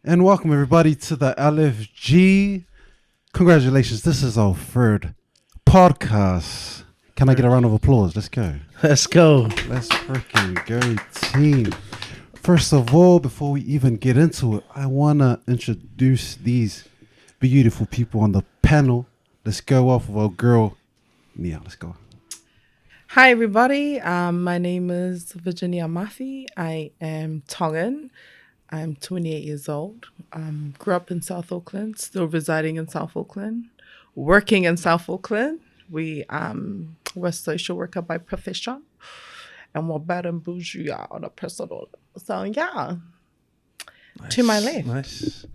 And welcome everybody to the LFG. Congratulations, this is our third podcast. Can I get a round of applause? Let's go. Let's go. Let's freaking go, team. First of all, before we even get into it, I want to introduce these beautiful people on the panel. Let's go off of our girl, Nia. Let's go. Hi, everybody. My name is Virginia Mafi. I am Tongan. I'm 28 years old. Grew up in South Auckland, still residing in South Auckland, working in South Auckland. We're social worker by profession, and we're bad and bougie on a personal. So yeah, nice. To my left. Nice.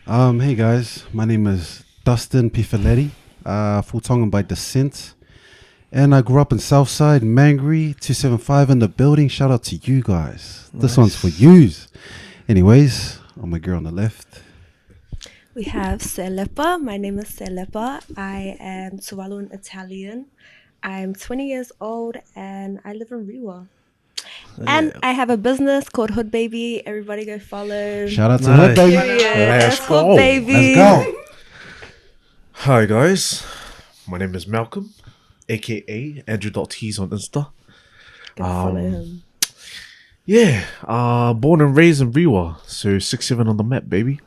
Hey guys, my name is Dustin Pifaletti, full Tongan by descent. And I grew up in Southside, Mangere, 275 in the building. Shout out to you guys. Nice. This one's for yous. Anyways, on my girl on the left. We have Selepa. My name is Selepa. I am Tuvaluan Italian. I'm 20 years old and I live in Rewa. And I have a business called Hood Baby. Everybody go follow. Shout out to Hood Baby. Let's go. Hood Baby. Let's go. Hi guys, my name is Malcolm, aka Andrew.Tees on Insta. Go follow him. Yeah, born and raised in Rewa, so 6'7" on the map, baby.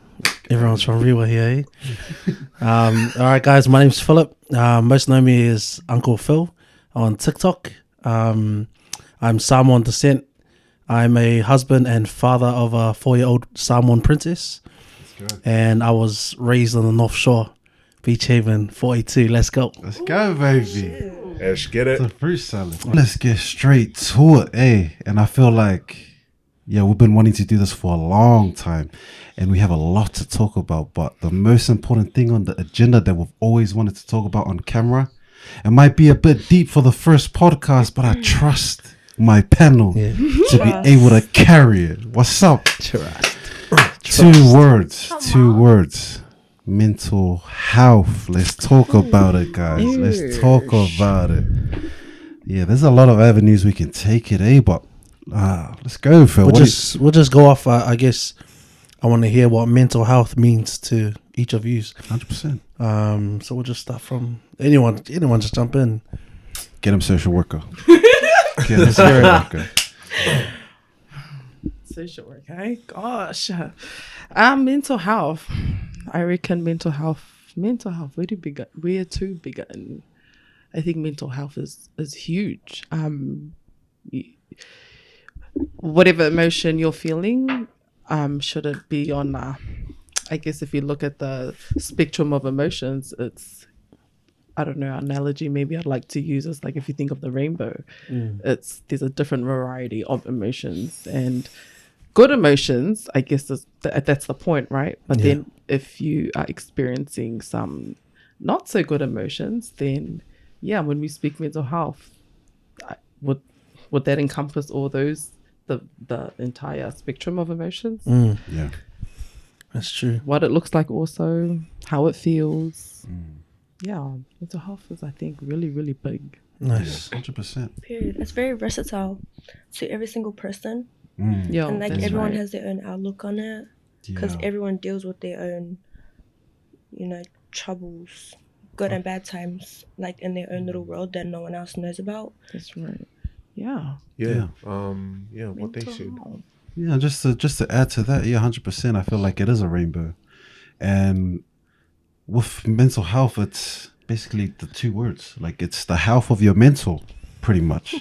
Everyone's from Rewa here, eh? All right, guys, my name's Philip. Most know me as Uncle Phil on TikTok. I'm Samoan descent. I'm a husband and father of a 4-year-old Samoan princess. And I was raised on the North Shore, Beach Haven, 42. Let's go. Let's go, baby. Let's get it. It's a fruit salad. Let's get straight to it, eh? And I feel like, yeah, we've been wanting to do this for a long time. And we have a lot to talk about. But the most important thing on the agenda that we've always wanted to talk about on camera, it might be a bit deep for the first podcast, but I trust my panel to be able to carry it. What's up? Trust. Two words. Mental health. Let's talk about it, guys. Let's talk about it. Yeah, there's a lot of avenues we can take it, eh? But let's go, Phil. We'll just go off. I guess I want to hear what mental health means to each of you. 100%. So we'll just start from anyone. Just jump in. Get him social worker. Get him social worker. Social work, eh? Gosh. Mental health. I reckon mental health, where to begin? I think mental health is huge. Whatever emotion you're feeling, should it be on, I guess if you look at the spectrum of emotions, it's, I don't know, analogy maybe I'd like to use is like if you think of the rainbow, there's a different variety of emotions, and good emotions, I guess that's the point, right? But then if you are experiencing some not so good emotions, then when we speak mental health, would that encompass all those, the entire spectrum of emotions? Yeah, that's true. What it looks like also, how it feels. Yeah, mental health is, I think, really, really big. Nice. 100%. Period. It's very versatile to every single person. Yeah, and like everyone has their own outlook on it, because everyone deals with their own, troubles, good and bad times, like in their own little world that no one else knows about. That's right. Yeah. What they said. Yeah, just to add to that, 100%. I feel like it is a rainbow, and with mental health, it's basically the two words. Like it's the health of your mental, pretty much.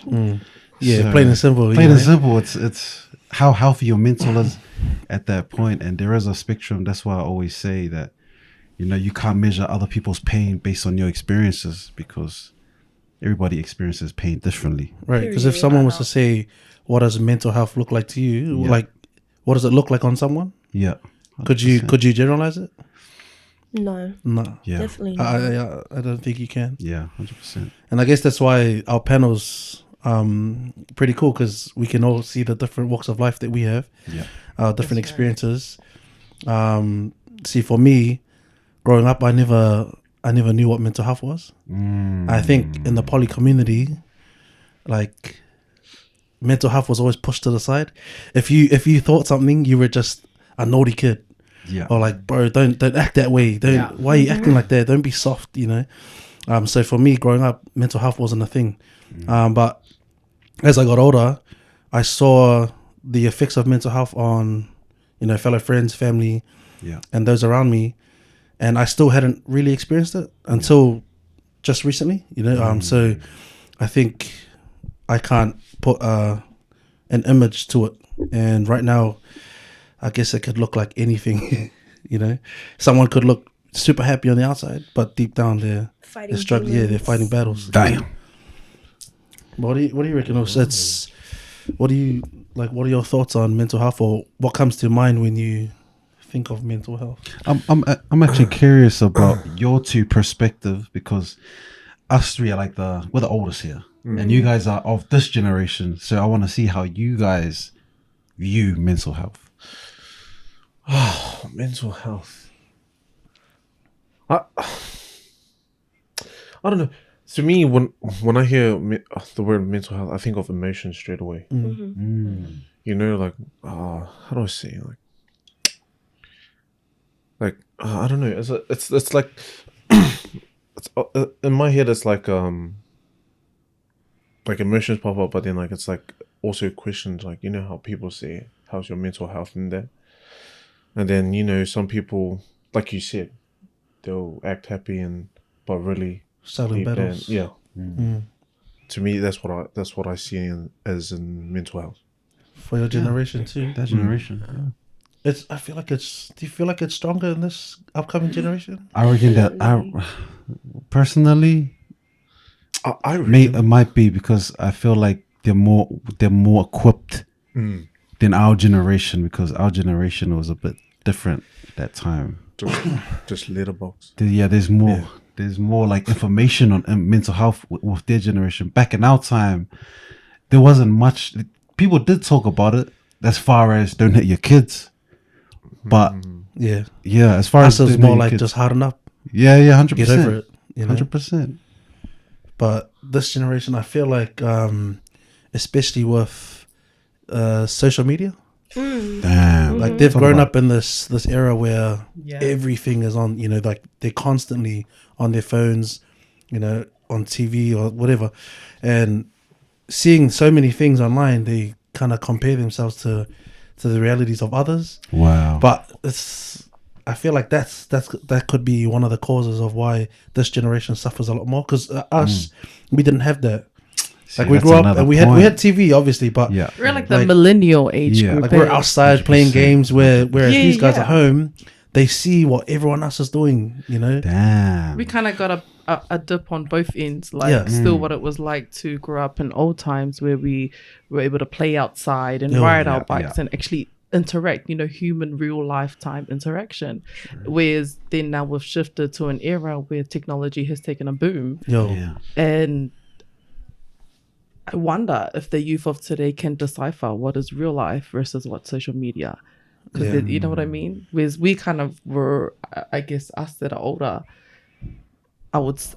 Yeah, So, plain and simple. Plain and simple. It's how healthy your mental is at that point, and there is a spectrum. That's why I always say that, you can't measure other people's pain based on your experiences, because everybody experiences pain differently. Right, because if someone was to say, what does mental health look like to you? Like, what does it look like on someone? Yeah. 100%. Could you generalize it? No. Yeah. Definitely not. I don't think you can. Yeah, 100%. And I guess that's why our panel's pretty cool, because we can all see the different walks of life that we have, different experiences. See, for me, growing up, I never knew what mental health was. I think in the poly community, like, mental health was always pushed to the side. If you thought something, you were just a naughty kid. Yeah. or like, bro, don't act that way. Don't why are you acting like that? Don't be soft, you know. So for me, growing up, mental health wasn't a thing. But as I got older, I saw the effects of mental health on, you know, fellow friends, family, Yeah. and those around me, and I still hadn't really experienced it until just recently, you know. So I think I can't put an image to it, and right now, I guess it could look like anything. You know, someone could look super happy on the outside, but deep down they're Fighting struggling. Yeah, they're demons. fighting battles. Damn. What do you reckon? What do you like? What are your thoughts on mental health, or what comes to mind when you think of mental health? I'm actually curious about your two perspective, because us three are like we're the oldest here, and you guys are of this generation. So I want to see how you guys view mental health. Mental health. I don't know. To me, when I hear the word mental health, I think of emotions straight away. You know, like how do I say, I don't know. It's like it's in my head. It's like emotions pop up, but then like it's like also questions, like, you know how people say, "How's your mental health?" in there, and then, you know, some people, like you said, they'll act happy but really Silent deep down, battles. yeah. To me, that's what I see as in mental health. For your generation too. That generation. I feel like it's. Do you feel like it's stronger in this upcoming generation? I reckon that personally, I reckon, it might be because I feel like they're more equipped than our generation, because our generation was a bit different at that time. just letterbox. There's more like information on mental health with their generation. Back in our time, there wasn't much. People did talk about it, as far as don't hit your kids, but Yeah. as far Us as is don't hit more your like kids, just harden up, 100%, get over it. You know? 100%. But this generation, I feel like, especially with social media, Damn, like they've Talk grown about- up in this era where Yeah. everything is on. You know, like they're constantly on their phones, you know, on TV or whatever, and seeing so many things online, they kind of compare themselves to the realities of others. Wow. But I feel like that could be one of the causes of why this generation suffers a lot more, because us, we didn't have that. See, Like we that's grew up another and we point. had TV obviously, but Yeah. We're like the Like- millennial age Yeah. group. like we're eh? outside playing 100%. games, whereas Yeah, these guys yeah. at home, they see what everyone else is doing, you know. Damn. We kind of got a dip on both ends, like Yeah. still what it was like to grow up in old times where we were able to play outside and Yeah. ride Yeah, our bikes yeah. and actually interact, you know, human real lifetime interaction. Whereas then now we've shifted to an era where technology has taken a boom, Yo, Yeah. and I wonder if the youth of today can decipher what is real life versus what social media. Because Yeah. you know what I mean? Whereas we kind of were, I guess, us that are older,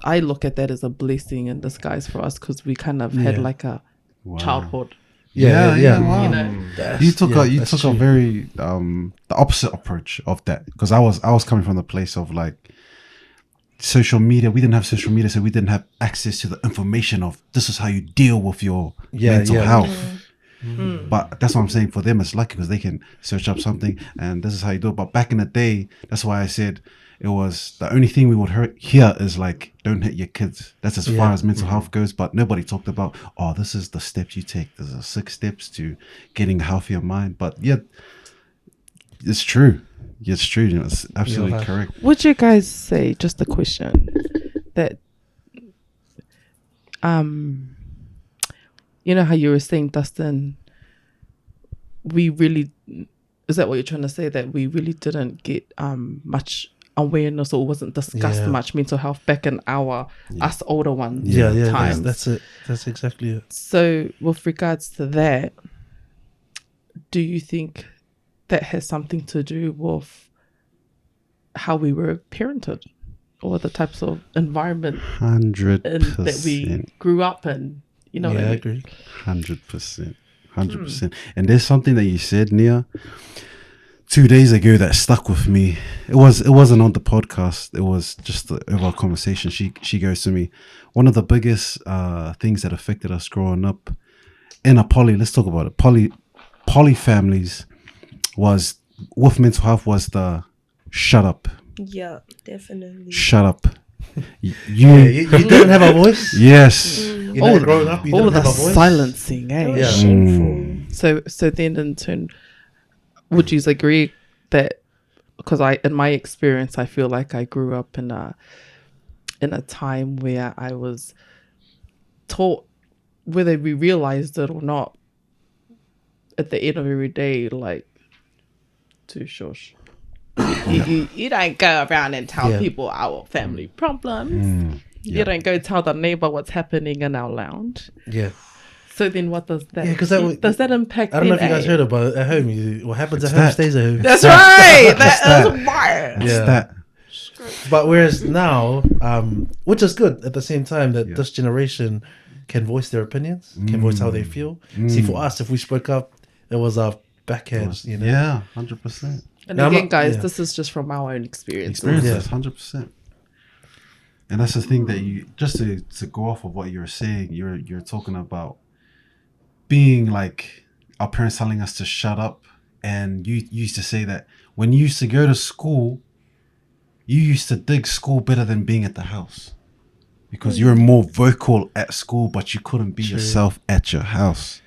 I look at that as a blessing in disguise for us, because we kind of had Yeah. like a Wow. childhood. yeah. Wow. You know, You took that's a true. very the opposite approach of that, because I was coming from the place of like social media. We didn't have social media, so we didn't have access to the information of this is how you deal with your mental health. But that's what I'm saying. For them, it's lucky because they can search up something and this is how you do it. But back in the day, that's why I said it was the only thing we would hear is like, don't hit your kids. That's as far as mental health goes. But nobody talked about, oh, this is the steps you take. There's 6 steps to getting a healthier mind. But yeah, it's true. It's true. You know, it's absolutely Yeah. correct. would you guys say, just a question, that you know how you were saying, Dustin, we really, is that what you're trying to say, that we really didn't get much awareness, or wasn't discussed Yeah. much mental health back in our us older ones Yeah, times? that's it. That's exactly it. So with regards to that, do you think that has something to do with how we were parented, or the types of environment 100%. that we grew up in? You know what Yeah, I I mean? agree. 100%. 100%. And there's something that you said, Nia, 2 days ago that stuck with me. It wasn't on the podcast. It was just over a conversation. She goes to me, one of the biggest things that affected us growing up in a poly. Let's talk about it. Poly families was with mental health was the shut up, Yeah, definitely. shut up. You didn't have a voice. Yes. You know, growing up, you All didn't the have a voice. silencing, It eh? was Yeah. shameful. So then in turn, would you agree that, because in my experience, I feel like I grew up in a time where I was taught, whether we realized it or not, at the end of every day, like, to shush. You don't go around and tell Yeah. people our family problems. Yeah. You don't go tell the neighbor what's happening in our lounge. Yeah. So then what does that, Yeah, 'cause does that impact I don't know if you them, guys eh? heard about it at home. What happens It's at home that. stays at home. That's right. That's That is that. right. It's Yeah. that. But whereas now, which is good at the same time that Yeah. this generation can voice their opinions, can voice how they feel. See, for us, if we spoke up, it was our backhand, you know. Yeah, 100%. And Now, I'm again, not- guys, yeah. this is just from our own experience. Experiences, 100%. And that's the thing that you just to go off of what you were saying. You're talking about being like our parents telling us to shut up, and you used to say that when you used to go to school, you used to dig school better than being at the house because you were more vocal at school, but you couldn't be yourself at your house.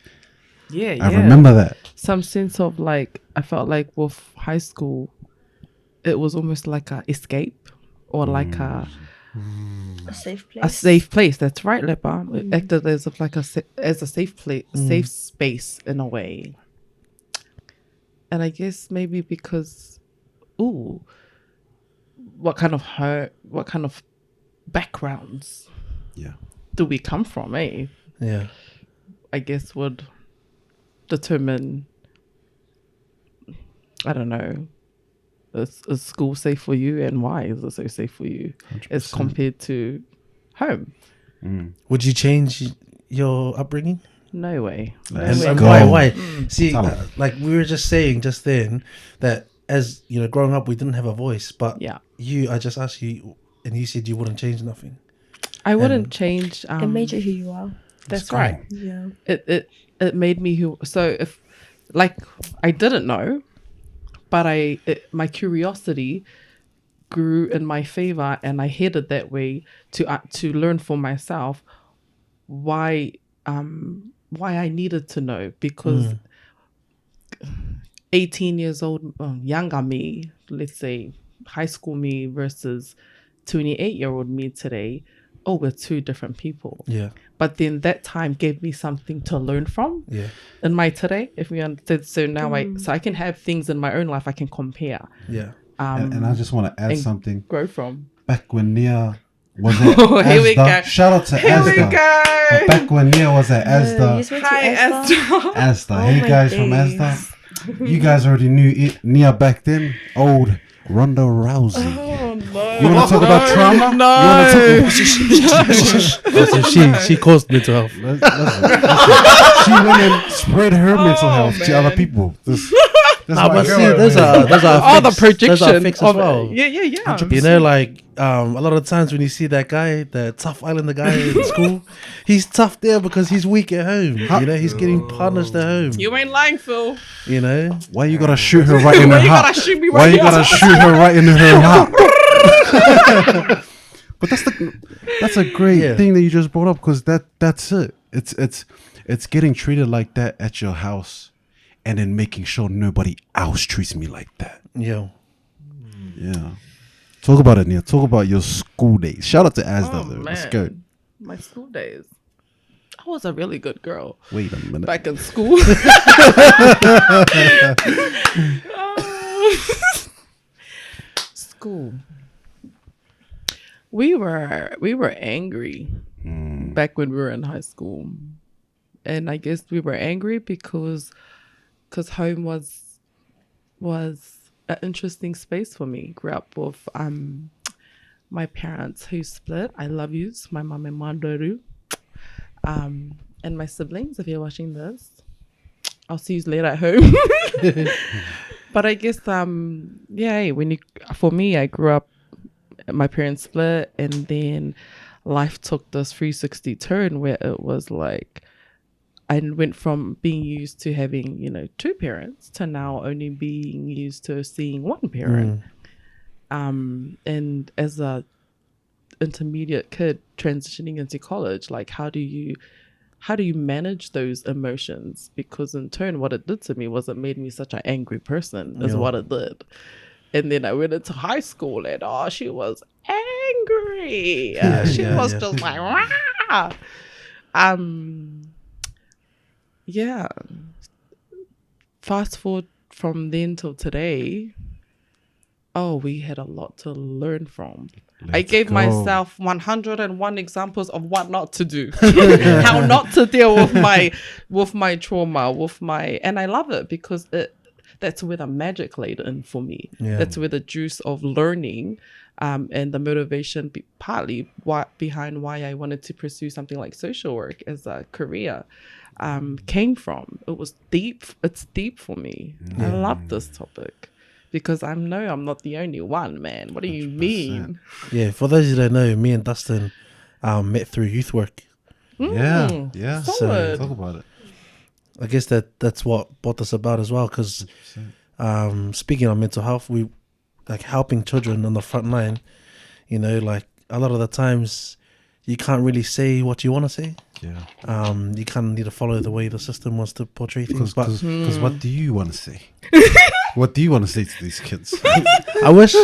Yeah, I remember that. some sense of like, I felt like with high school, it was almost like a escape or like a safe place. safe place. That's right, Lepa. It acted as if like as a safe place, safe space in a way. And I guess maybe because, what kind of backgrounds Yeah. do we come from, eh? Yeah. I guess would determine, I don't know, is school safe for you and why is it so safe for you as 100%. compared to home? Would you change your upbringing? No way. No Let's way. And go. why? See, Tell 'em. like we were just saying just then that as you know, growing up, we didn't have a voice. But Yeah. I just asked you, and you said you wouldn't change nothing. I wouldn't change. It made you who you are. That's go. right. Yeah. It made me who. So if, like, I didn't know, but my curiosity grew in my favor, and I headed that way to learn for myself why I needed to know, because 18 years old, younger me, let's say high school me versus 28-year-old me today, we're two different people. Yeah. But then that time gave me something to learn from Yeah. in my today, if we understood. So now I can have things in my own life I can compare, Yeah. And I just want to add and something. grow from. Back when Nia was at Oh, here we Asda, go. shout out to Here we Asda. go. But back when Nia was at You Asda, just went to Hi, Esther? Esther. Asda. Oh Hey my guys from days. Asda, you guys already knew it, Nia back then. Old Ronda Rousey. Oh no! You want to talk about trauma? No. You want to Oh, so she caused mental health. listen. She went and spread her mental health to other man. people. That's Nah, my but girl see, right those there. are All the fixed. projection Those are fixed as of well. it. Yeah. You know, like a lot of times when you see that guy, the tough islander guy in school, he's tough there because he's weak at home. You know, he's getting punished at home. You ain't lying, Phil. You know, Why you gotta shoot her right in her Why you heart? gotta shoot me Why right you here? gotta shoot her right in her heart? But that's a great thing that you just brought up, because that's it. It's getting treated like that at your house, and then making sure nobody else treats me like that. yeah. Yeah. Talk about it, Neil. Talk about your school days. Shout out to Asda, Oh, though. man. Let's go. My school days. I was a really good girl Wait a minute. back in school. School. We were angry back when we were in high school, and I guess we were angry because home was an interesting space for me. Grew up with my parents who split. I love yous, my mom and Mandoru. And my siblings, if you're watching this, I'll see you later at home. But I guess for me, I grew up, my parents split, and then life took this 360 turn where it was like I went from being used to having, two parents to now only being used to seeing one parent. And as a intermediate kid transitioning into college, like how do you manage those emotions? Because in turn, what it did to me was it made me such an angry person, is what it did. And then I went into high school, and she was angry. She was just like, rah! Yeah. Fast forward from then till today. Oh, we had a lot to learn from. I gave myself 101 examples of what not to do, how not to deal with my trauma, and I love it because that's where the magic laid in for me. Yeah. That's where the juice of learning, and the motivation partly behind why I wanted to pursue something like social work as a career, came from. It was deep. It's deep for me. I love this topic. Because I'm not the only one, man. What do you 100%. Mean? Yeah, for those who don't know, me and Dustin met through youth work. Yeah. Solid. So talk about it. I guess that's what brought us about as well. Because speaking of mental health, we like helping children on the front line. Like a lot of the times, you can't really say what you want to say. Yeah. You kind of need to follow the way the system wants to portray things. Because what do you want to say? What do you want to say to these kids? I wish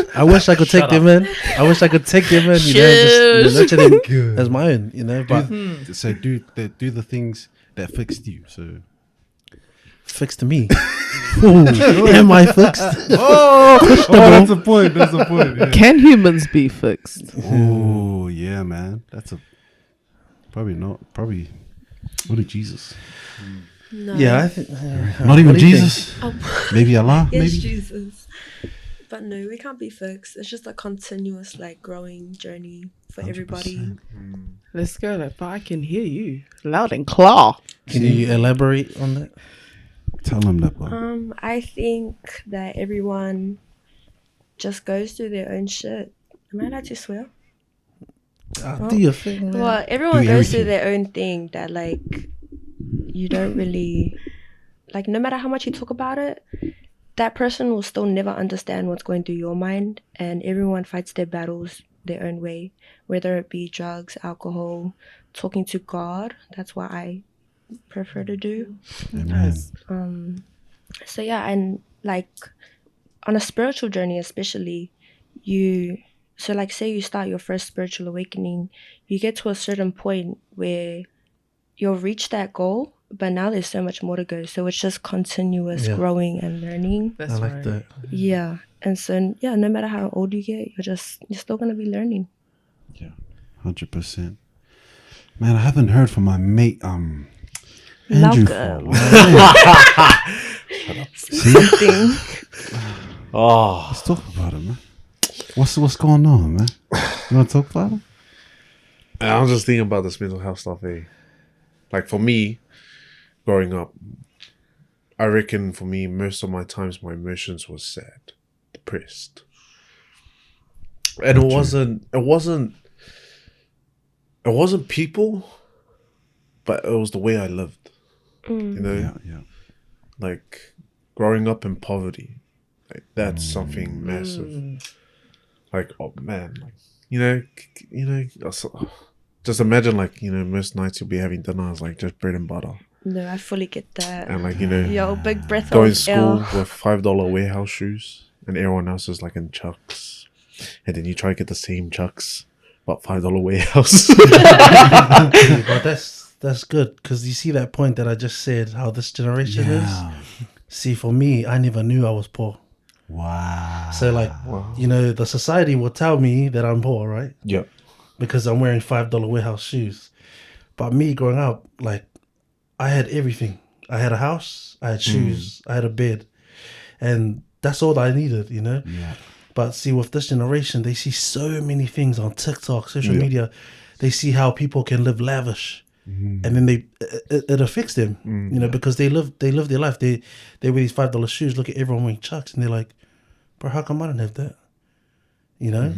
I could take them in. I wish I could take them in. Just nurture them as my own. But so do the things that fixed you. So fixed me. Ooh, am I fixed? That's a point. Yeah. Can humans be fixed? Oh yeah, man. That's probably not. Probably only Jesus. No. Yeah, I think not even Jesus. Maybe Allah. Yes, maybe Jesus. But no, we can't be fixed. It's just a continuous growing journey for 100%. Everybody. Let's go, Lepa. I can hear you loud and clear. Can you elaborate on that? Tell them, Lepa. I think that everyone just goes through their own shit. Am I allowed to swear? Do your thing, man. Well, everyone goes through their own thing that you don't really no matter how much you talk about it, that person will still never understand what's going through your mind, and everyone fights their battles their own way, whether it be drugs, alcohol, talking to God. That's what I prefer to do. Amen. So yeah, and on a spiritual journey especially, say you start your first spiritual awakening, you get to a certain point where you'll reach that goal, but now there's so much more to go. So it's just continuous growing and learning. That's I like right. that. Yeah. And so, no matter how old you get, you're still going to be learning. Yeah, 100%. Man, I haven't heard from my mate, Andrew. Malcolm. Let's talk about it, man. What's going on, man? You want to talk about it? I was just thinking about this mental health stuff, Like for me, growing up, I reckon for me, most of my times my emotions was sad, depressed. And it wasn't people, but it was the way I lived. Yeah. Like growing up in poverty, that's something massive. Oh man, just imagine most nights you'll be having dinner as just bread and butter. No, I fully get that. And Yo, big breath going of to school air. with $5 warehouse shoes, and everyone else is in Chucks, and then you try to get the same Chucks, but $5 warehouse. But that's good, because you see that point that I just said, how this generation is. See, for me, I never knew I was poor. Wow. So the society will tell me that I'm poor, right? Yep. Because I'm wearing $5 warehouse shoes. But me growing up, I had everything. I had a house, I had shoes, I had a bed. And that's all I needed, Yeah. But see, with this generation, they see so many things on TikTok, social media. They see how people can live lavish. and then it affects them, you know, because they live their life. They wear these $5 shoes. Look at everyone wearing Chucks, and they're like, bro, how come I don't have that? You know.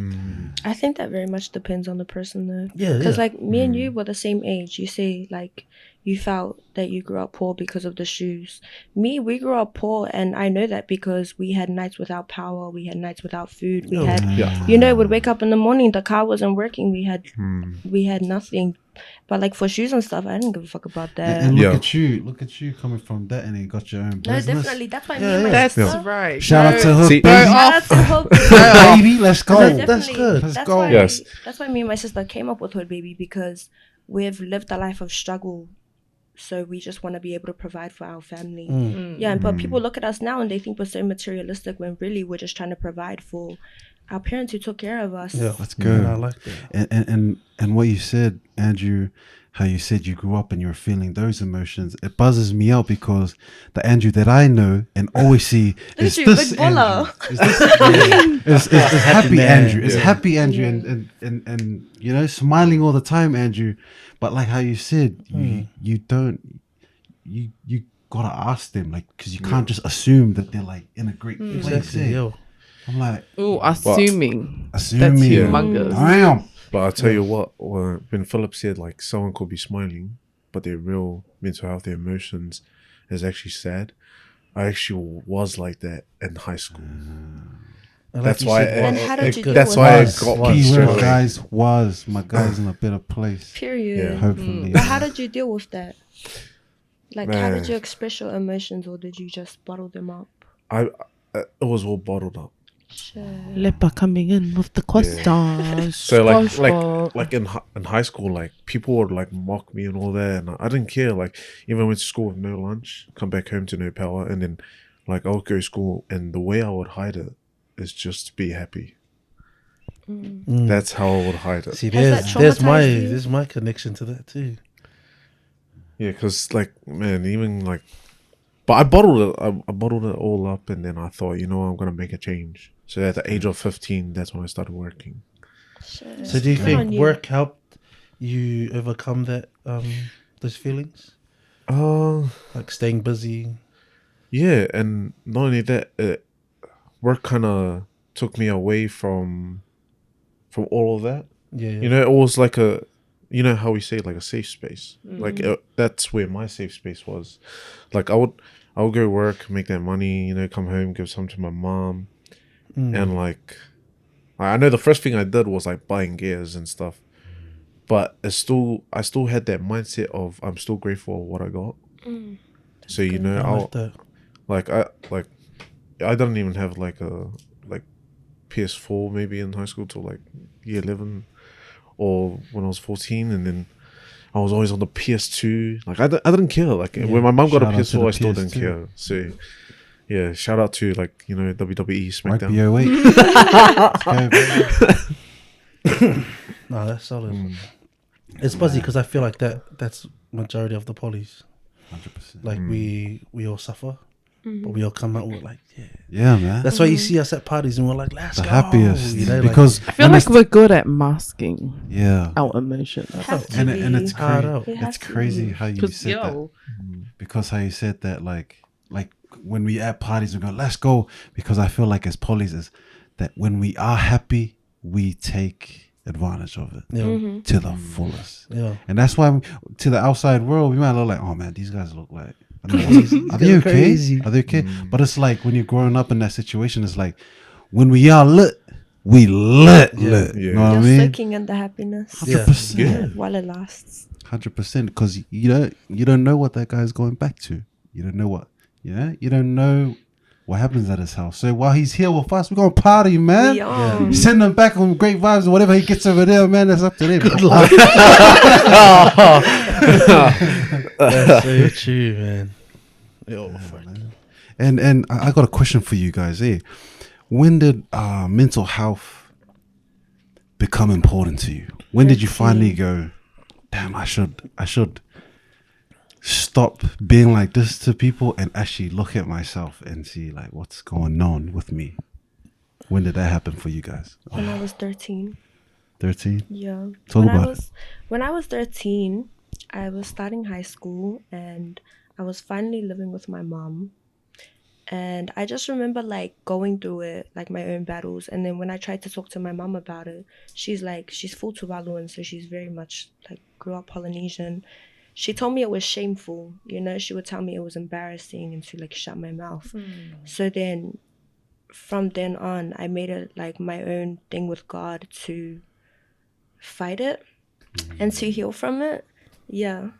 I think that very much depends on the person, though. Yeah, Because yeah. like me and you were the same age. You say like you felt that you grew up poor because of the shoes. Me, we grew up poor, and I know that because we had nights without power, we had nights without food, we had, you know, would wake up in the morning, the car wasn't working, we had nothing. But like for shoes and stuff, I didn't give a fuck about that. And look at you coming from that, and you got your own No, business. definitely. That's why me and my That's sister. right. Shout out to her, See- baby. Shout out to Hope. Baby, let's go. No, That's definitely. good. Let's That's go. why, Yes. That's why me and my sister came up with Hood Baby, because we've lived a life of struggle. So we just want to be able to provide for our family. Yeah, but people look at us now and they think we're so materialistic when really we're just trying to provide for our parents who took care of us. Yeah, Let's go. I like that. And what you said, Andrew, how you said you grew up and you were feeling those emotions, it buzzes me out because the Andrew that I know and always see is you, this big baller. Andrew. Is happy man. Andrew. It's happy Andrew and you know, smiling all the time, Andrew. But like how you said, you don't you gotta ask them, like, because you can't just assume that they're like in a great place. Exactly. eh? Yo. Mm. I'm like Oh, assuming. assuming. That's humongous. Damn. But I'll tell you what, when Philip said like someone could be smiling, but their real mental health, their emotions is actually sad. I actually was like that in high school. I like That's you why. said And how did you deal That's with why that? it got me Keyword, straight away. guys, was my guy's in a better place. Period. Yeah. Hopefully. But how did you deal with that? Like, how Man. did you express your emotions, or did you just bottle them up? It was all bottled up. Lepa coming in with the questions. So like SpongeBob. like in high school, like people would like mock me and all that, and I didn't care. Like even I went to school with no lunch, come back home to no power, and then like I would go to school, and the way I would hide it is just to be happy. That's how I would hide it. See, Has that traumatized you? there's my connection to that too. Yeah, because like man, even like, but I bottled it. I bottled it all up, and then I thought, you know, I'm gonna make a change. So at the age of 15, that's when I started working. So do you Good on think you. work helped you overcome that those feelings, like staying busy? Yeah, and not only that, work kind of took me away from all of that. Yeah, You know, it was like you know how we say like a safe space. Like that's where my safe space was. Like I would go work, make that money, you know, come home, give some to my mom, and like I know the first thing I did was like buying gears and stuff, but I still had that mindset of I'm still grateful for what I got. So you know, I like that. I didn't even have like a PS4 maybe in high school till like year 11 or when I was 14, and then I was always on the PS2. Like I didn't care. Like when my mom got a Shout out to PS4, the I still didn't PS2. care. So yeah, shout out to like, you know, WWE Right, SmackDown. BO8. No, that's solid. It's buzzy because I feel like that's majority of the polys. 100%. Like we all suffer, but we all come out with like, yeah. Yeah, man. That's why you see us at parties and we're like, let's the go. happiest. You know, Because I feel like we're good at masking yeah. our emotions. Have to And, be. and it's hard crazy. out. It has It's to crazy be. how you Because said that. Because how you said that, like when we at parties, we go, let's go. Because I feel like as polys is that when we are happy, we take advantage of it Yeah. to the fullest. Yeah. And that's why to the outside world, we might look like, oh man, these guys look like, I don't know, are they okay? Crazy. Are they okay? But it's like when you're growing up in that situation, it's like when we are lit, we lit. Yeah. You know what I You're mean? soaking in the happiness 100%. while it lasts. 100%, because you don't know what that guy's going back to. You don't know what, you don't know what happens at his house. So while he's here with us, we're gonna party, man. We are. Send him back on great vibes and whatever he gets over there, man. That's up to them. Good luck. That's so true, man. Yo, fuck. And I got a question for you guys. Here, when did mental health become important to you? When did you finally go, damn, I should stop being like this to people and actually look at myself and see like what's going on with me? When did that happen for you guys? When I was 13. 13? Yeah. Talk when about I was 13, I was starting high school and I was finally living with my mom. And I just remember like going through it, like my own battles. And then when I tried to talk to my mom about it, she's full Tuvaluan, so she's very much like grew up Polynesian. She told me it was shameful, you know, she would tell me it was embarrassing and to like shut my mouth. So then from then on, I made it like my own thing with God to fight it and to heal from it. Yeah.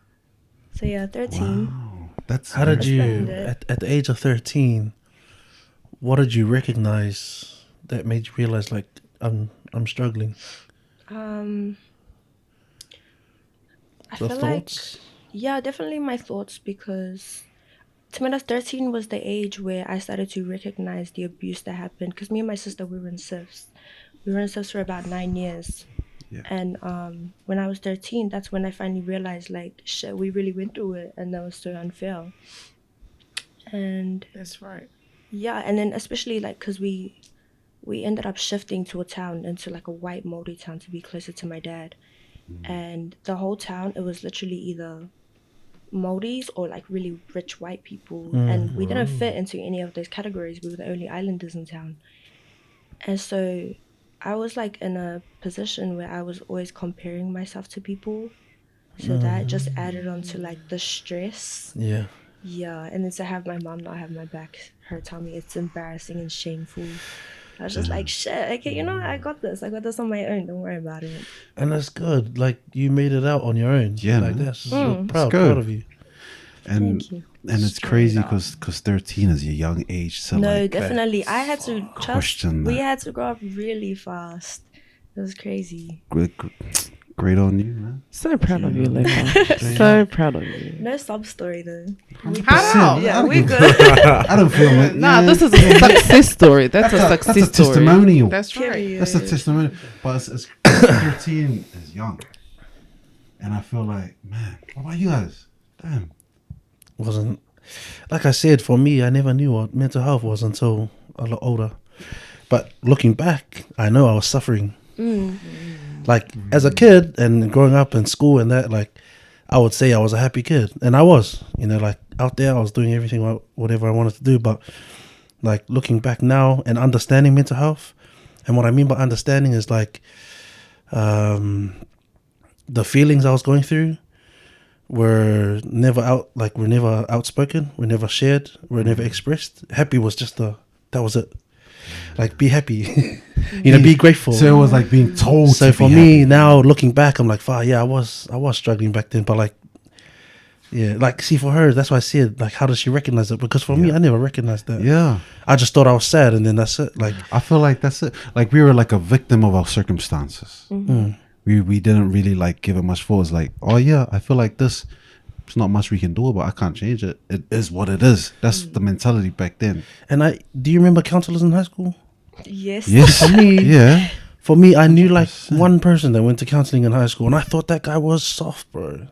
So yeah, 13. Wow, that's How did you, spend it. at the age of 13, what did you recognize that made you realize like I'm struggling? I The feel thoughts? like, yeah, definitely my thoughts because to me, 13 was the age where I started to recognize the abuse that happened. Because me and my sister, we were in SIFs. We were in SIFs for about 9 years. Yeah. And when I was 13, that's when I finally realized, like, shit, we really went through it. And that was so unfair. And That's right. yeah, and then especially, like, because we ended up shifting to a town, into, like, a white Māori town to be closer to my dad. And the whole town, it was literally either Māoris or like really rich white people, and we didn't fit into any of those categories. We were the only islanders in town. And so I was like in a position where I was always comparing myself to people, so that just added on to like the stress. Yeah. Yeah, and then to have my mom not have my back, her tell me it's embarrassing and shameful, I was just like, shit, okay, you know, I got this on my own, don't worry about it. And that's good. Like you made it out on your own. Yeah, Like man. that's so proud good. of you. And Thank you. and it's crazy because 13 is a young age. So No, like, definitely. I had to question we that. had to grow up really fast. It was crazy. great on you, man. So proud of you, Lepa. So proud of you. No sub story though. How? Yeah, I we don't good. I don't feel it. Nah, Yeah. this is a success story. That's a success that's a story. testimonial. That's right. Period. That's a testimonial. But it's 13 is young, and I feel like, man, what about you guys? Damn. Wasn't, like I said, for me, I never knew what mental health was until a lot older. But looking back, I know I was suffering. Like as a kid and growing up in school and that, like I would say I was a happy kid, and I was, you know, like out there I was doing everything whatever I wanted to do. But like looking back now and understanding mental health, and what I mean by understanding is like the feelings I was going through were never outspoken, were never shared, were never expressed. Happy was just that was it. Like be happy, you know, be grateful. So it was like being told. So to for be me happy. now, looking back, I'm like, yeah, I was struggling back then, but like, yeah, like see for her, that's why I said like, how does she recognize it? Because for me, I never recognized that. Yeah, I just thought I was sad, and then that's it. Like, I feel like that's it. Like we were like a victim of our circumstances. We didn't really like give it much thought. It's like, oh yeah, I feel like this. There's not much we can do about. I can't change it. It is what it is. That's the mentality back then. and do you remember counselors in high school? Yes. Yes. For me, Yeah. For me, I knew like one person that went to counseling in high school, and I thought that guy was soft, bro.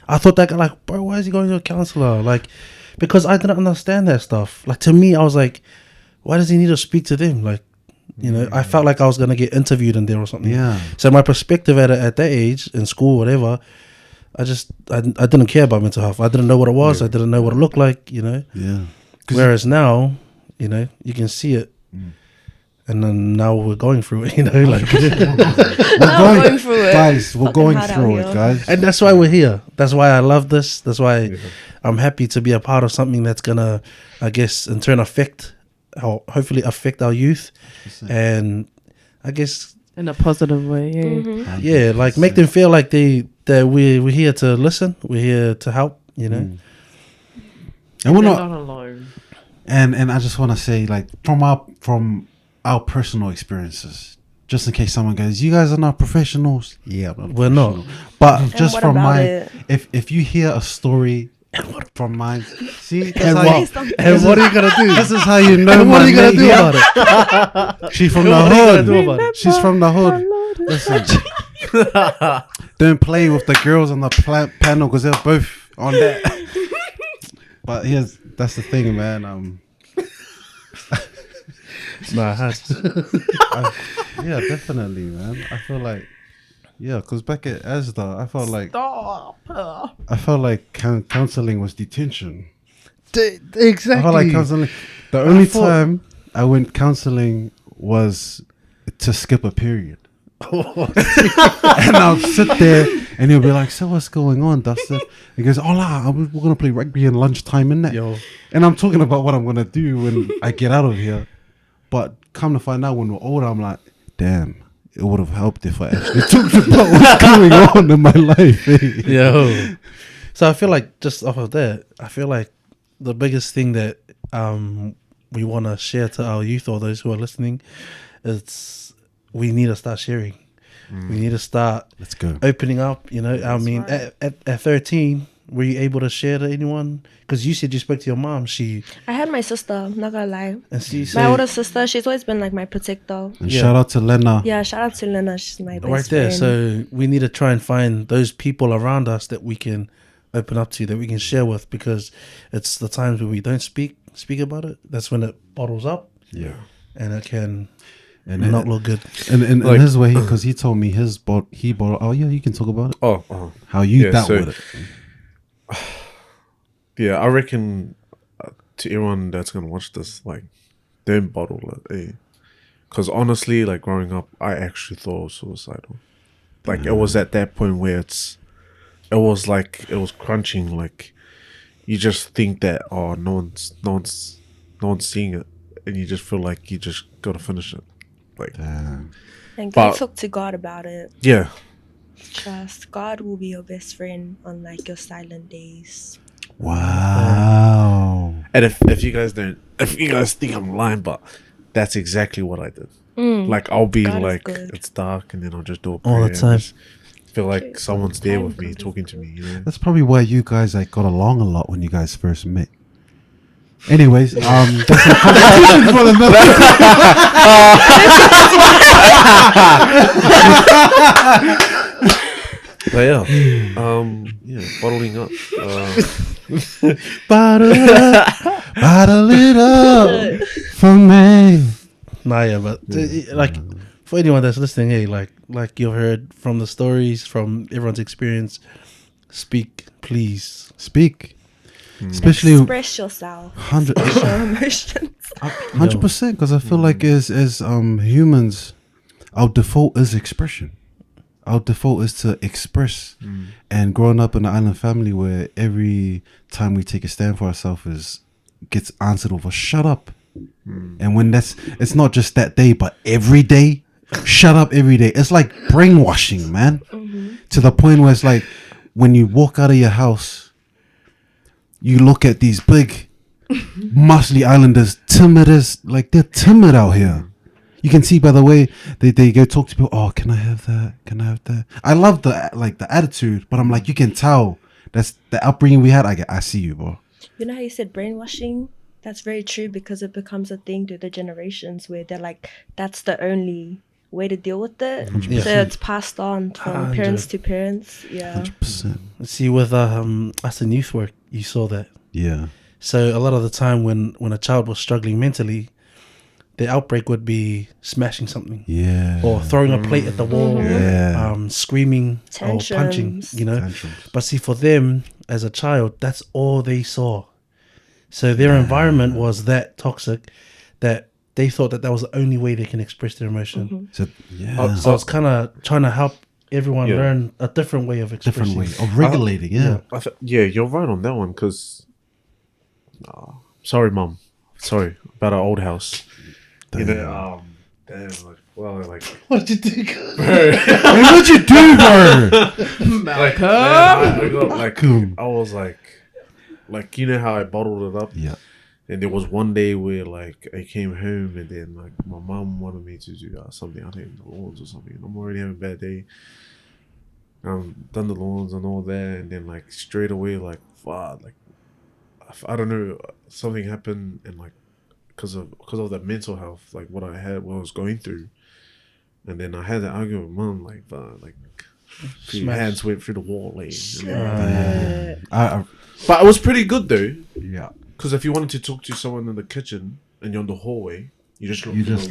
I thought that guy, like, bro, why is he going to a counselor? Like, because I didn't understand that stuff. Like, to me, I was like, why does he need to speak to them? Like, you know, I felt like I was going to get interviewed in there or something. Yeah. So my perspective at that age in school, whatever, I didn't care about mental health. I didn't know what it was. I didn't know what it looked like, you know. Yeah. Whereas now, you know, you can see it. And then now we're going through it, you know, like, Now we're going through it. guys. We're Fucking going hard out through it, here. guys. and that's why we're here. That's why I love this. That's why I'm happy to be a part of something that's gonna, I guess, in turn hopefully affect our youth, and I guess, In a positive way, yeah. yeah, like make them feel like that we're here to listen. We're here to help, you know. And we're They're not. not alone. And I just want to say, like, from our personal experiences, just in case someone goes, "You guys are not professionals." Yeah, I'm not. We're not. professional. But just what from about my, it? if you hear a story from mine, see, that's And how what? you- something. And what are you gonna do? this is how you know. And what my are you gonna mate do here. about it? She's from the What are you gonna do hood. about it? She's from the hood. Listen, don't play with the girls on the panel because they're both on that. But that's the thing, man. Nah, Yeah, definitely, man. I feel like Yeah, because back at ASDA, Stop. I felt like counseling was detention. Exactly. I felt like counseling. The only time I went counseling was to skip a period. And I'll sit there and he'll be like, so what's going on, Dustin? He goes, we're going to play rugby in lunchtime, innit? Yo. And I'm talking about what I'm going to do when I get out of here. But come to find out when we're older, I'm like, damn, it would have helped if I actually talked about what's going on in my life. Yo. So I feel like just off of that, I feel like the biggest thing that we want to share to our youth or those who are listening is we need to start sharing. We need to start Let's go. opening up. You know, I mean, right. at 13, were you able to share to anyone? Because you said you spoke to your mom. I had my sister, not gonna lie. And she My said, older sister, she's always been like my protector. And Yeah. shout out to Lena. Yeah, shout out to Lena. She's my best right there. friend. So we need to try and find those people around us that we can open up to, that we can share with, because it's the times where we don't speak about it. That's when it bottles up, Yeah. and it can And not look good. And in Like- his way, because he told me he bought. Oh yeah, you can talk about it. Oh. How you Yeah, dealt so- with it. Yeah, I reckon to everyone that's gonna watch this, like, don't bottle it, because honestly, like, growing up, I actually thought I was suicidal. Like, it was at that point where it was crunching. Like, you just think that no one's seeing it, and you just feel like you just gotta finish it. Like, Damn. And go but- talk to God about it. yeah, Trust. God will be your best friend on like your silent days. Wow. and if you guys think I'm lying, but that's exactly what I did. Like, I'll be God is like, good. it's dark, and then I'll just do a All prayer the and time. just feel like someone's there with me, Time talking to me. You know? That's probably why you guys like got along a lot when you guys first met. Anyways, that's a conversation for another. But yeah, bottling up. Bottle it up for me. Nah, yeah, but like for anyone that's listening, hey, like you've heard from the stories, from everyone's experience, speak, please. Speak, especially Express yourself. 100. Show emotions. 100%, because I feel like as humans, our default is expression. Our default is to express. And growing up in an island family where every time we take a stand for ourselves gets answered with a shut up. And when it's not just that day, but every day, shut up every day. It's like brainwashing, man. To the point where it's like when you walk out of your house, you look at these big muscly islanders, timid as, like, they're timid out here. You can see by the way they go talk to people. Oh, can I have that? Can I have that? I love the attitude, but I'm like, you can tell that's the upbringing we had. I see you, bro. You know how you said brainwashing? That's very true, because it becomes a thing through the generations where they're like, that's the only way to deal with it. Yeah. So it's passed on from parents to parents. Yeah. 100%. See, with us in youth work, you saw that. Yeah. So a lot of the time when a child was struggling mentally, the outbreak would be smashing something. Yeah. Or throwing a plate at the wall, Yeah. screaming or punching, Tantrums. you know. Tantrums. But see, for them as a child, that's all they saw. So their environment was that toxic that they thought that was the only way they can express their emotion. So, yeah. So it's kind of trying to help everyone Yeah. learn a different way of expressing. different way of regulating. Yeah. Yeah, you're right on that one. Because, sorry, mom, sorry about our old house. You know, damn, like, well, like, What did you do? Hey, what'd you do, bro? like, man, I got, like, I was like, you know how I bottled it up. Yeah. And there was one day where, like, I came home and then, like, my mom wanted me to do something, I think the lawns or something. And I'm already having a bad day. Done the lawns and all that, and then, like, straight away, like, fuck, like, I don't know, something happened, and, like, because of the mental health, like, what I was going through. And then I had that argument with mom, like, your Smash. hands went through the wall, like, but it was pretty good though. Yeah. Because if you wanted to talk to someone in the kitchen and you're in the hallway, you just look. You just-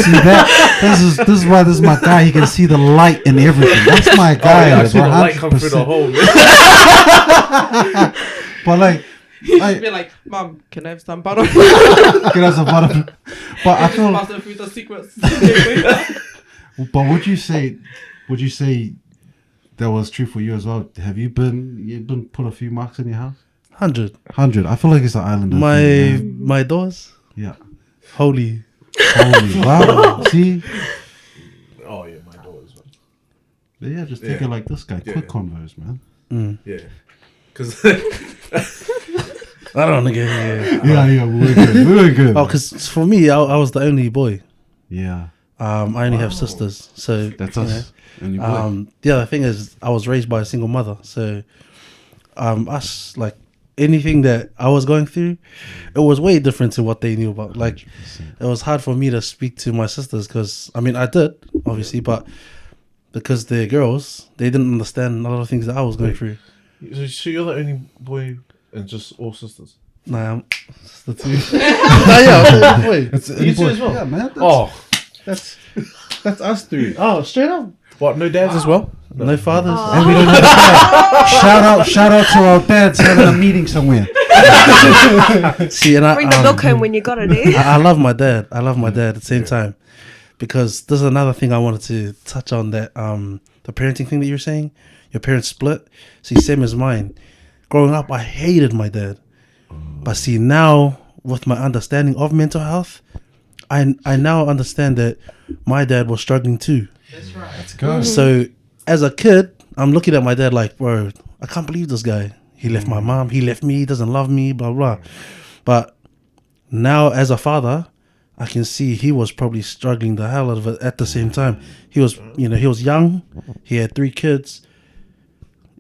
See that? This is why this is my guy. He can see the light in everything. That's my guy. I see the light come through the 100%. hole, man. But like, He should be like, Mom, can I have some butter? get us a bottom. But I feel. Master through the secrets. But would you say that was true for you as well? Have you been put a few marks in your house? 100. 100. I feel like it's an island. My doors, Yeah. holy. Holy wow. See? Oh yeah, my doors. But yeah, just take it like this guy. Yeah. Quick convos, man. Yeah, because I don't want to get here. Yeah, we're good. We're good. Oh, because for me, I was the only boy. Yeah. I only have sisters, so That's you us. And your boy. know. The other thing is, I was raised by a single mother, so us like anything that I was going through, it was way different to what they knew about. Like, it was hard for me to speak to my sisters because I mean I did obviously, but because they're girls, they didn't understand a lot of things that I was going through. so you're the only boy and just all sisters. Nah, I'm the two. Yeah, I'm the boy. It's You too as well? Yeah, man. That's us three. Oh, straight up. What? No dads as well? No fathers. And we don't have a dad. Shout out to our dads having a meeting somewhere. See, and Bring the milk home when you got it, eh? I love my dad. I love my dad at the same time, because there's another thing I wanted to touch on, that the parenting thing that you're saying. Your parents split. See, same as mine. Growing up, I hated my dad, but see now with my understanding of mental health, I now understand that my dad was struggling too. Let's go. So as a kid, I'm looking at my dad like, bro, I can't believe this guy. He left my mom. He left me. He doesn't love me. Blah blah. But now, as a father, I can see he was probably struggling the hell out of it. At the same time, he was young. He had 3 kids.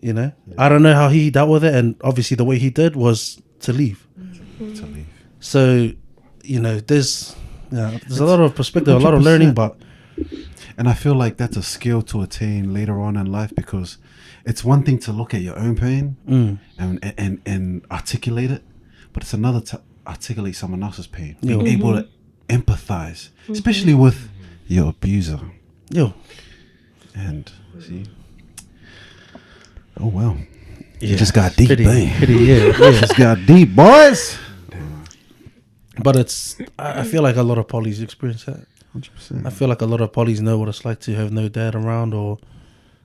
I don't know how he dealt with it, and obviously the way he did was to leave. So, there's a lot of perspective, a lot of learning, 100%. but And I feel like that's a skill to attain later on in life, because it's one thing to look at your own pain and articulate it, but it's another to articulate someone else's pain. Being able to empathize, especially with your abuser. yo, And see, oh well, it just got deep, pretty, babe. yeah. Just got deep, boys. But I feel like a lot of polys experience that. 100%. I feel like a lot of polys know what it's like to have no dad around, or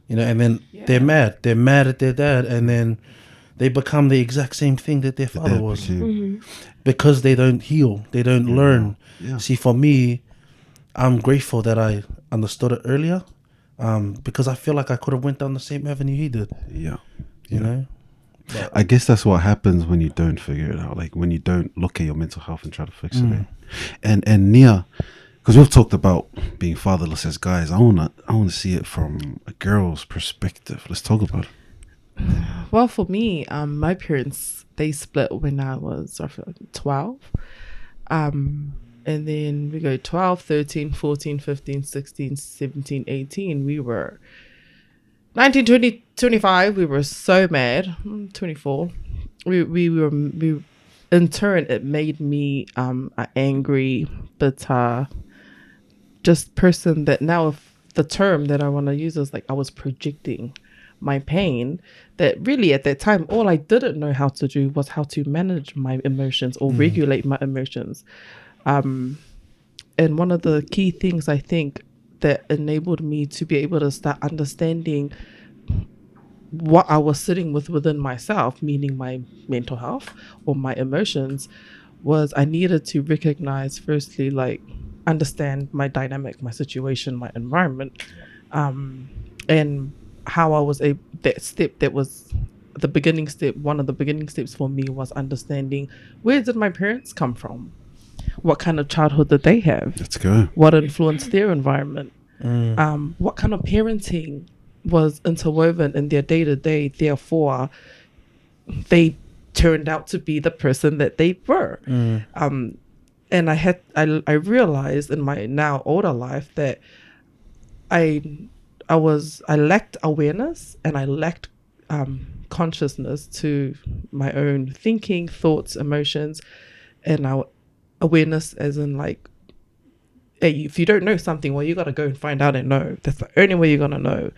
and then they're mad at their dad, and then they become the exact same thing that their father was, because they don't heal, they don't learn. Yeah. See, for me, I'm grateful that I understood it earlier, because I feel like I could have went down the same avenue he did. Yeah. You know. I guess that's what happens when you don't figure it out. Like when you don't look at your mental health and try to fix it. And Nia, because we've talked about being fatherless as guys, I wanna see it from a girl's perspective. Let's talk about it. Well, for me, my parents, they split when I was roughly 12. And then we go 12, 13, 14, 15, 16, 17, 18. We were 19, 20, 25. We were so mad. 24. We were in turn, it made me an angry, bitter, just person that now, if the term that I want to use is like I was projecting my pain, that really at that time all I didn't know how to do was how to manage my emotions or regulate my emotions. And one of the key things I think that enabled me to be able to start understanding what I was sitting with within myself, meaning my mental health or my emotions, was I needed to recognize, firstly, like understand my dynamic, my situation, my environment, and how I was that step that was the beginning step. One of the beginning steps for me was understanding, where did my parents come from? What kind of childhood did they have? Let's go. What influenced their environment? What kind of parenting was interwoven in their day-to-day, therefore they turned out to be the person that they were. And I realized in my now older life that I lacked awareness, and I lacked consciousness to my own thinking, thoughts, emotions, and our awareness as in like hey, if you don't know something, well, you got to go and find out and know. That's the only way you're going to know.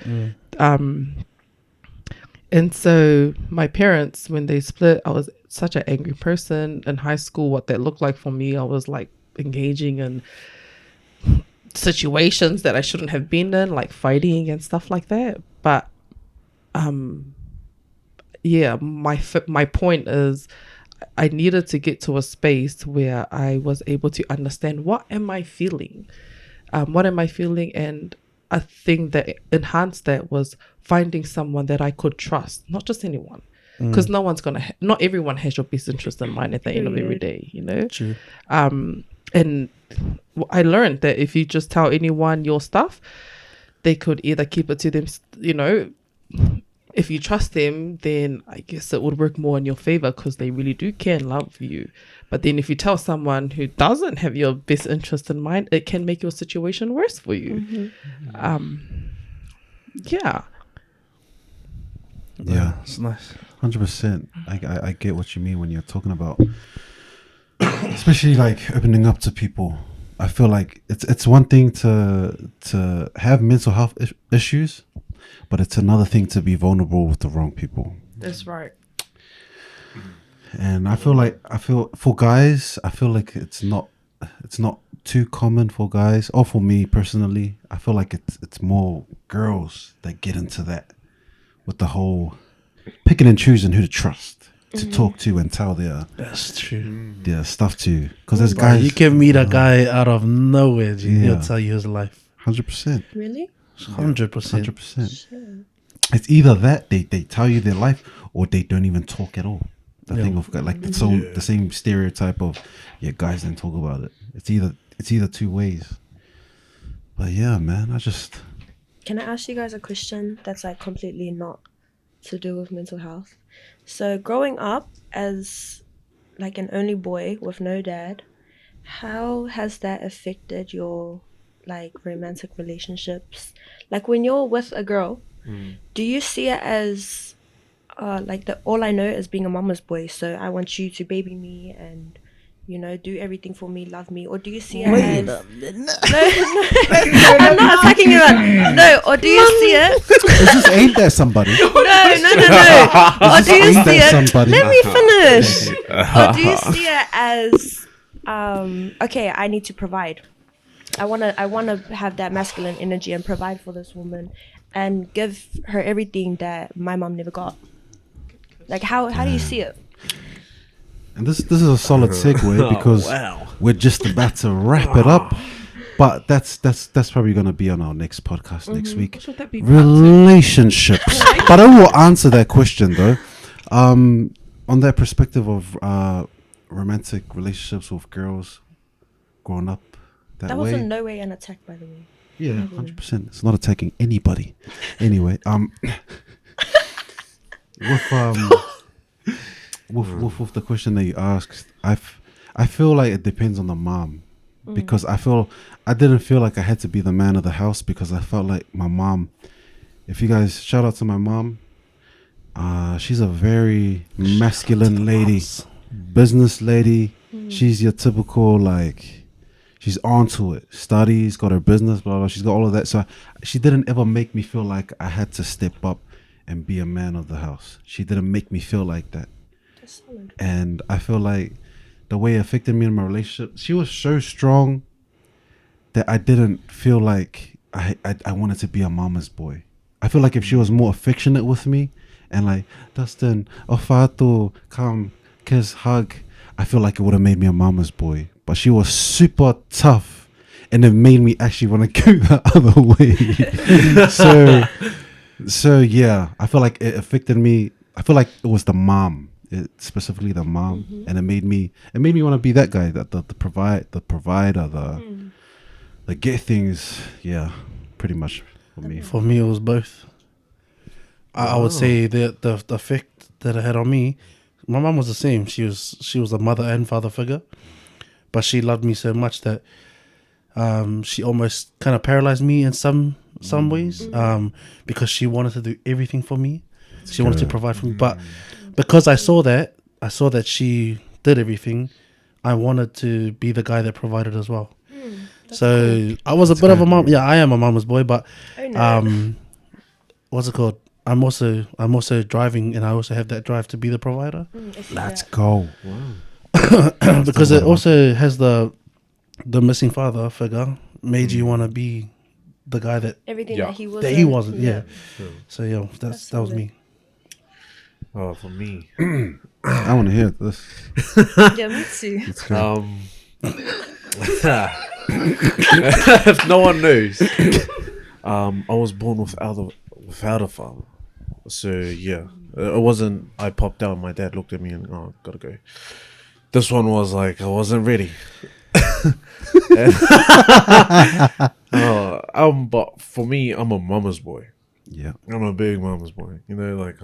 And so my parents, when they split, I was such an angry person in high school. What that looked like for me, I was like engaging in situations that I shouldn't have been in, like fighting and stuff like that. But yeah, my point is I needed to get to a space where I was able to understand what am I feeling, and a thing that enhanced that was finding someone that I could trust, not just anyone, because not everyone has your best interest in mind at the end of every day, you know. True. And I learned that if you just tell anyone your stuff, they could either keep it to them, you know. If you trust them, then I guess it would work more in your favor because they really do care and love you. But then if you tell someone who doesn't have your best interest in mind, it can make your situation worse for you. Yeah. Yeah, It's nice. 100%. I get what you mean when you're talking about, especially like opening up to people. I feel like it's one thing to have mental health issues, but it's another thing to be vulnerable with the wrong people. That's right. And I feel for guys, I feel like it's not too common for guys, or for me personally. I feel like it's more girls that get into that, with the whole picking and choosing who to trust, to talk to and tell That's true. their stuff to. Because there's Like, guys, you can meet a guy out of nowhere, G, Yeah. he'll tell you his life. 100%. Really? 100%. 100%. It's either that they tell you their life, or they don't even talk at all. The thing of like the same stereotype of guys don't talk about it. It's either two ways. But yeah, man, Can I ask you guys a question that's like completely not to do with mental health? So growing up as like an only boy with no dad, how has that affected your like romantic relationships? Like when you're with a girl, do you see it as like all I know is being a mama's boy, so I want you to baby me and, you know, do everything for me, love me? Or do you see it as... No, I'm not attacking you. No, or do you see it... is this aimed at somebody? No. Or do you aimed see at it... somebody? Let me finish. Or do you see it as... okay, I need to provide. I wanna have that masculine energy and provide for this woman and give her everything that my mom never got. Like how do you see it? And this is a solid segue because we're just about to wrap it up. But that's probably going to be on our next podcast next week. Should that be Relationships. But I will answer that question though. On that perspective of romantic relationships with girls growing up that Was way. in no way an attack, by the way. Yeah, 100%. It's not attacking anybody. Anyway, with the question that you asked, I feel like it depends on the mom, because I didn't feel like I had to be the man of the house, because I felt like my mom. If you guys shout out to my mom, she's a very masculine lady, business lady. She's your typical like. She's onto it. Studies, got her business, blah, blah. She's got all of that. So she didn't ever make me feel like I had to step up and be a man of the house. She didn't make me feel like that. That's solid. And I feel like the way it affected me in my relationship, she was so strong that I didn't feel like I wanted to be a mama's boy. I feel like if she was more affectionate with me and like, Dustin, Ofato, come, kiss, hug, I feel like it would have made me a mama's boy. But she was super tough, and it made me actually want to go the other way. so yeah, I feel like it affected me. I feel like it was the mom, specifically the mom, and it made me want to be that guy, that the provider, the get things. Yeah, pretty much for me. For me, it was both. I would say the effect that it had on me, my mom was the same. She was a mother and father figure. But she loved me so much that she almost kind of paralyzed me in some ways, because she wanted to do everything for me. She wanted to provide for me. But because I saw that she did everything, I wanted to be the guy that provided as well. So I was a bit of a mom. Yeah, I am a mama's boy, but Oh no. what's it called? I'm also driving, and I also have that drive to be the provider I see Let's that. go. because it also has the missing father figure made you want to be the guy that Everything Yeah. that he was. he wasn't. Yeah. Yeah. So yeah, that was solid. me. Oh, for me, I want to hear this. Yeah, me too. Let's go. if no one knows, I was born without a father. So yeah, it wasn't. I popped out. My dad looked at me and gotta go. This one was like I wasn't ready. But for me, I'm a mama's boy. Yeah. I'm a big mama's boy. You know, like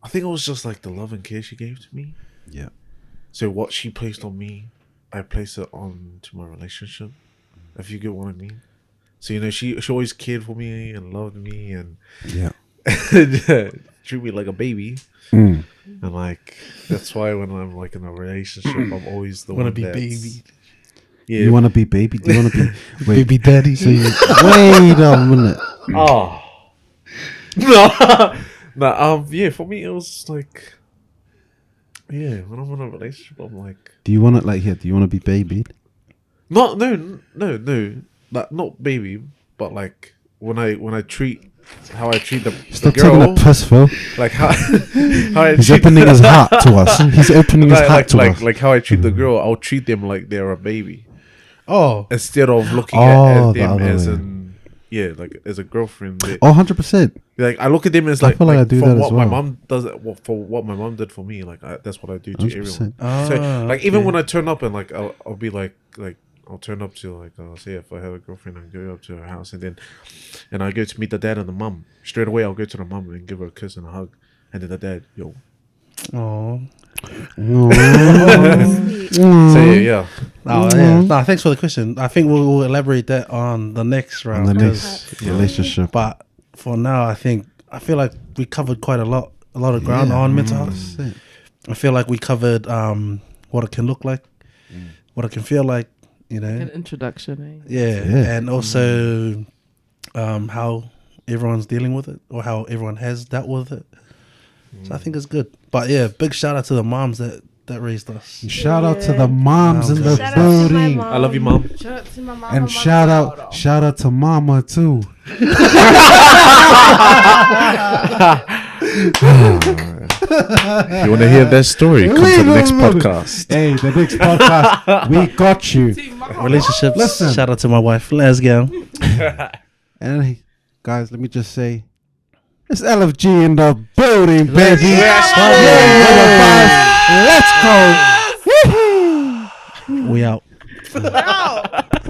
I think it was just like the love and care she gave to me. Yeah. So what she placed on me, I placed it on to my relationship. If you get what I mean. So you know, she always cared for me and loved me and Yeah. treat me like a baby. Mm. And like that's why when I'm like in a relationship, I'm always the Want to one be that's baby, Yeah. You want to be baby? Do you want to be wait, baby daddy? So you wait a minute. Oh. No. No. Yeah. For me, it was like. Yeah. When I'm in a relationship, I'm like. Do you want to like here? Do you want to be babied? No. Like not baby, but like when I treat how I treat the Stop girl, taking a piss, Phil. like how I He's treat opening his heart to us. He's opening his heart to us. like how I treat the girl, I'll treat them like they're a baby Oh, instead of looking Oh, at the them other as way. an like as a girlfriend. Oh, 100%. Like I look at them as I like, feel like I do for that what as my well. mom does, for what my mom did for me. Like that's what I do to 100%. everyone. Ah, So like even okay. when I turn up and like I'll be like I'll turn up to like say if I have a girlfriend, I go up to her house and I go to meet the dad and the mom. Straight away I'll go to the mom and give her a kiss and a hug, and then the dad, yo. Oh, Sweet. So yeah. oh yeah. No, thanks for the question. I think we'll elaborate that on the next On round. the 'cause- next relationship. But for now, I feel like we covered quite a lot of ground on mental health. 100%. I feel like we covered what it can look like, what it can feel like, you know. An introduction, eh? Yeah, Yeah. and also how everyone's dealing with it or how everyone has dealt with it. So I think it's good. But yeah, big shout out to the moms that raised us. Shout out to the moms in the Shout out to my building. mom. I love you, mom. Shout out to my mama. And shout out to mama too. You want to hear that story? Come to the next podcast. Hey, the next podcast, we got you. Relationships. Listen. Shout out to my wife. Let's go. And hey, guys, let me just say, it's LFG in the building, baby. Let's go. We out. Wow.